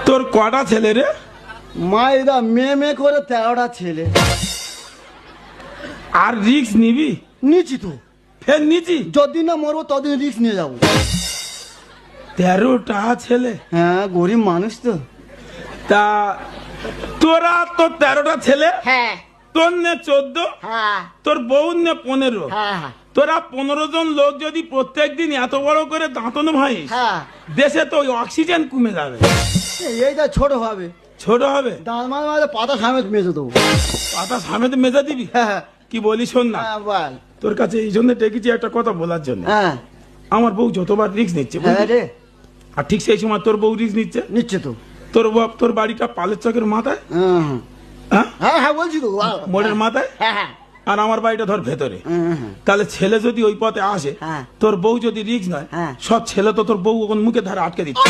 তোর কটা ছেলে রে? মাইদা মেয়ে করে 13টা ছেলে। আর রিক্স নিবি? নিচ্ছি তো, ফের নিচি? যতদিন না মরবো ততদিন রিস্ক নিয়ে যাবো। 13টা ছেলে? হ্যাঁ, গরিব মানুষ তো। তা তোরা তো 13টা ছেলে, হ্যাঁ তোর নে 14, হ্যাঁ তোর বউ নে 15। হ্যাঁ তোরা 15 জন লোক যদি প্রত্যেক দিন এত বড় করে দাঁতন ভাই, হ্যাঁ। দেশে তো ওই অক্সিজেন কমে যাবে। এইটা ছোট হবে, ছোট হবে? দাঁত মাঝে পাতা সামেত মেজে দেবো। পাতা সামনে মেজা দিবি? হ্যাঁ কি বলি শোন না, বল। তোর কাছে এই জন্য ডেকেছি একটা কথা বলার জন্য। হ্যাঁ আমার বউ যতবার রিক্স নিচ্ছে হ্যাঁ বুঝলি? রে, আর ঠিক সেই সময় তোর বউ রিক্স নিচ্ছে। নিচ্ছে তো। তোর বাড়িটা পালের চকের মাথায়, হ্যাঁ হ্যাঁ হ্যাঁ হ্যাঁ বলছি তো। মোড়ের মাথায়, হ্যাঁ হ্যাঁ আর আমার বাড়িটা ধর ভেতরে। হ্যাঁ তাহলে ছেলে যদি ওই পথে আসে, হ্যাঁ। তোর বউ যদি রিক্স নয়, হ্যাঁ। সব ছেলে তো তোর বউ ওখান মুখে ধারে আটকে দিচ্ছে।